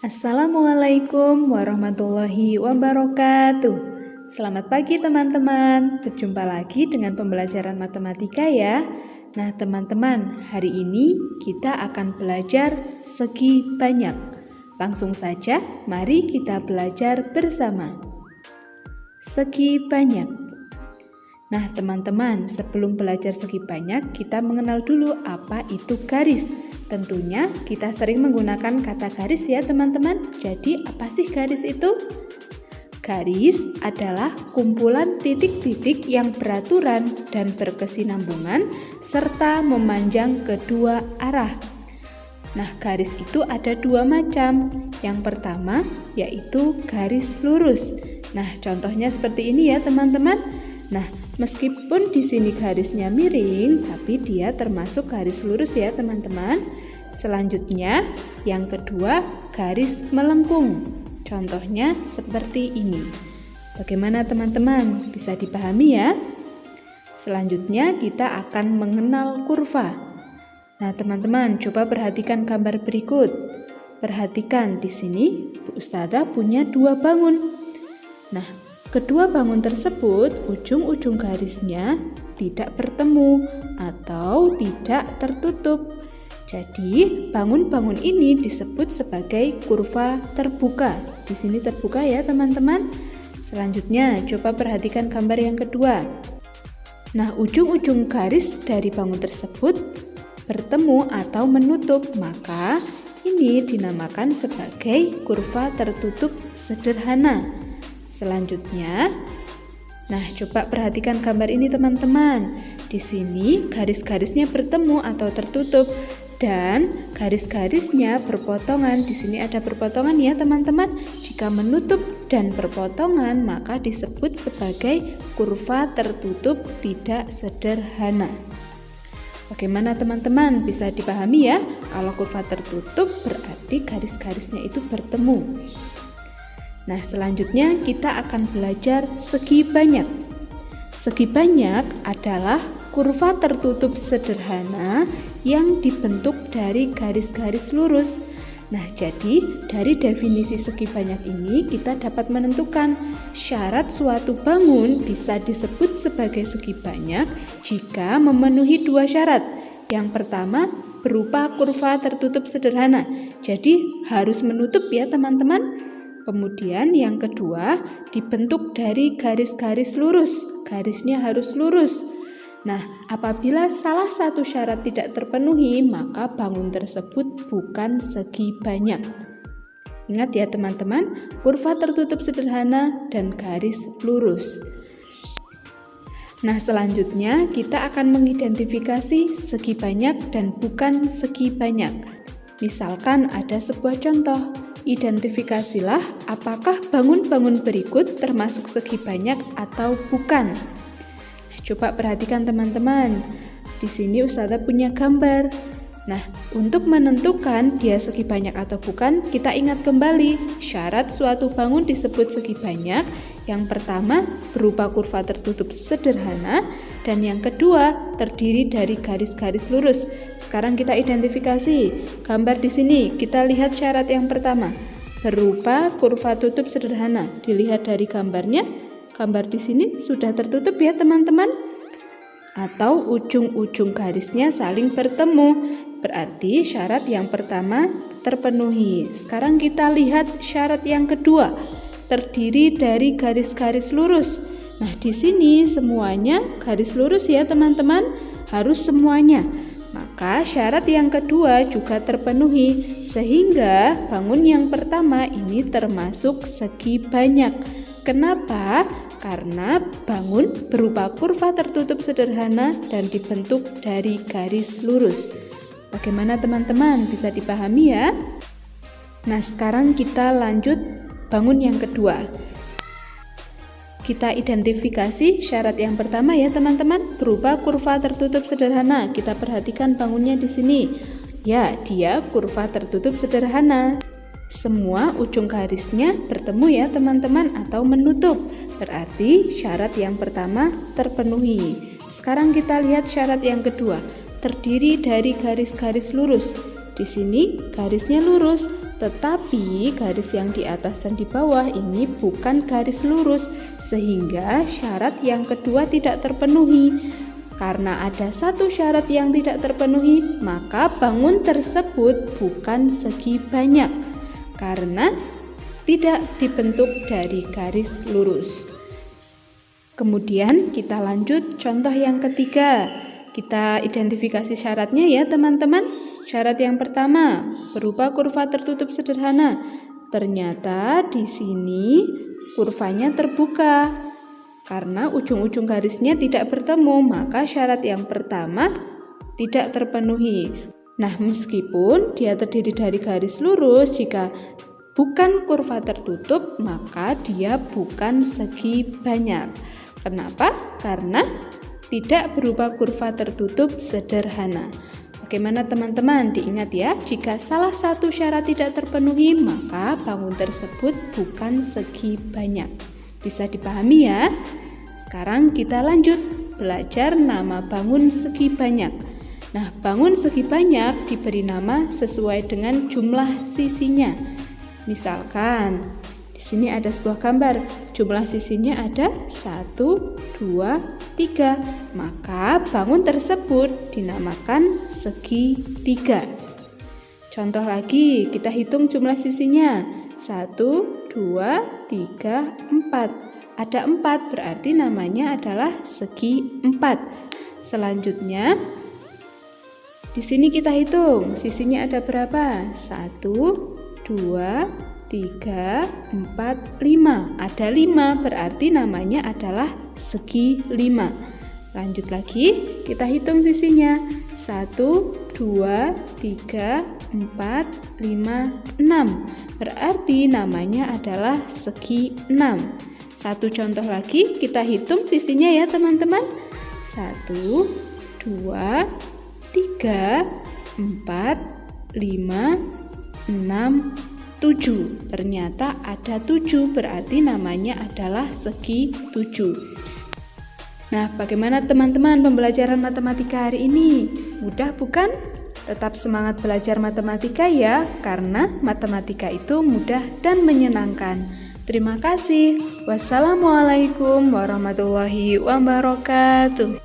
Assalamualaikum warahmatullahi wabarakatuh. Selamat pagi teman-teman. Berjumpa lagi dengan pembelajaran matematika ya. Nah teman-teman, hari ini kita akan belajar segi banyak. Langsung saja, mari kita belajar bersama. Segi banyak. Nah teman-teman, sebelum belajar segi banyak, kita mengenal dulu apa itu garis. Tentunya kita sering menggunakan kata garis ya teman-teman. Jadi apa sih garis itu? Garis adalah kumpulan titik-titik yang beraturan dan berkesinambungan serta memanjang kedua arah. Nah, garis itu ada dua macam. Yang pertama yaitu garis lurus. Nah, contohnya seperti ini ya teman-teman. Nah, meskipun di sini garisnya miring, tapi dia termasuk garis lurus ya teman-teman. Selanjutnya, yang kedua, garis melengkung. Contohnya seperti ini. Bagaimana teman-teman? Bisa dipahami ya? Selanjutnya, kita akan mengenal kurva. Nah, teman-teman, coba perhatikan gambar berikut. Perhatikan di sini, Bu Ustadzah punya dua bangun. Nah, kedua bangun tersebut, ujung-ujung garisnya tidak bertemu atau tidak tertutup. Jadi, bangun-bangun ini disebut sebagai kurva terbuka. Di sini terbuka ya, teman-teman. Selanjutnya, coba perhatikan gambar yang kedua. Nah, ujung-ujung garis dari bangun tersebut bertemu atau menutup, maka ini dinamakan sebagai kurva tertutup sederhana. Selanjutnya, nah coba perhatikan gambar ini teman-teman. Di sini garis-garisnya bertemu atau tertutup dan garis-garisnya berpotongan. Di sini ada berpotongan ya teman-teman. Jika menutup dan berpotongan maka disebut sebagai kurva tertutup tidak sederhana. Bagaimana teman-teman? Bisa dipahami ya? Kalau kurva tertutup berarti garis-garisnya itu bertemu. Nah, selanjutnya kita akan belajar segi banyak. Segi banyak adalah kurva tertutup sederhana yang dibentuk dari garis-garis lurus. Nah, jadi dari definisi segi banyak ini kita dapat menentukan syarat suatu bangun bisa disebut sebagai segi banyak jika memenuhi dua syarat. Yang pertama, berupa kurva tertutup sederhana. Jadi harus menutup ya teman-teman. Kemudian yang kedua dibentuk dari garis-garis lurus. Garisnya harus lurus. Nah, apabila salah satu syarat tidak terpenuhi, maka bangun tersebut bukan segi banyak. Ingat ya teman-teman, kurva tertutup sederhana dan garis lurus. Nah, selanjutnya kita akan mengidentifikasi segi banyak dan bukan segi banyak. Misalkan ada sebuah contoh. Identifikasilah apakah bangun-bangun berikut termasuk segi banyak atau bukan. Coba perhatikan teman-teman. Di sini Ustadzah punya gambar. Nah, untuk menentukan dia segi banyak atau bukan, kita ingat kembali syarat suatu bangun disebut segi banyak. Yang pertama, berupa kurva tertutup sederhana, dan yang kedua, terdiri dari garis-garis lurus. Sekarang kita identifikasi gambar di sini. Kita lihat syarat yang pertama, berupa kurva tutup sederhana. Dilihat dari gambarnya, gambar di sini sudah tertutup ya teman-teman. Atau ujung-ujung garisnya saling bertemu. Berarti syarat yang pertama terpenuhi. Sekarang kita lihat syarat yang kedua, terdiri dari garis-garis lurus. Nah, di sini semuanya garis lurus ya teman-teman, harus semuanya. Maka syarat yang kedua juga terpenuhi, sehingga bangun yang pertama ini termasuk segi banyak. Kenapa? Karena bangun berupa kurva tertutup sederhana dan dibentuk dari garis lurus. Bagaimana teman-teman? Bisa dipahami ya? Nah, sekarang kita lanjut bangun yang kedua. Kita identifikasi syarat yang pertama ya teman-teman, berupa kurva tertutup sederhana. Kita perhatikan bangunnya di sini. Ya, dia kurva tertutup sederhana. Semua ujung garisnya bertemu ya teman-teman atau menutup. Berarti syarat yang pertama terpenuhi. Sekarang kita lihat syarat yang kedua, terdiri dari garis-garis lurus. Di sini garisnya lurus, Tetapi garis yang di atas dan di bawah ini bukan garis lurus, sehingga syarat yang kedua tidak terpenuhi. Karena ada satu syarat yang tidak terpenuhi, maka bangun tersebut bukan segi banyak, karena tidak dibentuk dari garis lurus. Kemudian kita lanjut contoh yang ketiga. Kita identifikasi syaratnya ya teman-teman. Syarat yang pertama berupa kurva tertutup sederhana. Ternyata di sini kurvanya terbuka. Karena ujung-ujung garisnya tidak bertemu, maka syarat yang pertama tidak terpenuhi. Nah, meskipun dia terdiri dari garis lurus, jika bukan kurva tertutup, maka dia bukan segi banyak. Kenapa? Karena tidak berupa kurva tertutup sederhana. Bagaimana teman-teman? Diingat ya, jika salah satu syarat tidak terpenuhi, maka bangun tersebut bukan segi banyak. Bisa dipahami ya? Sekarang kita lanjut belajar nama bangun segi banyak. Nah, bangun segi banyak diberi nama sesuai dengan jumlah sisinya. Misalkan di sini ada sebuah gambar, jumlah sisinya ada 1, 2, 3, maka bangun tersebut dinamakan segi 3. Contoh lagi, kita hitung jumlah sisinya, 1, 2, 3, 4. Ada 4, berarti namanya adalah segi 4. Selanjutnya, di sini kita hitung, sisinya ada berapa? 1, 2, 3, 4, 5. Ada 5, berarti namanya adalah segi 5. Lanjut lagi, kita hitung sisinya. 1, 2, 3, 4, 5, 6. Berarti namanya adalah segi 6. Satu contoh lagi, kita hitung sisinya ya teman-teman. 1, 2, 3, 4, 5, 6, 7. Ternyata ada 7, berarti namanya adalah segi 7. Nah, bagaimana teman-teman pembelajaran matematika hari ini? Mudah bukan? Tetap semangat belajar matematika ya, karena matematika itu mudah dan menyenangkan. Terima kasih. Wassalamualaikum warahmatullahi wabarakatuh.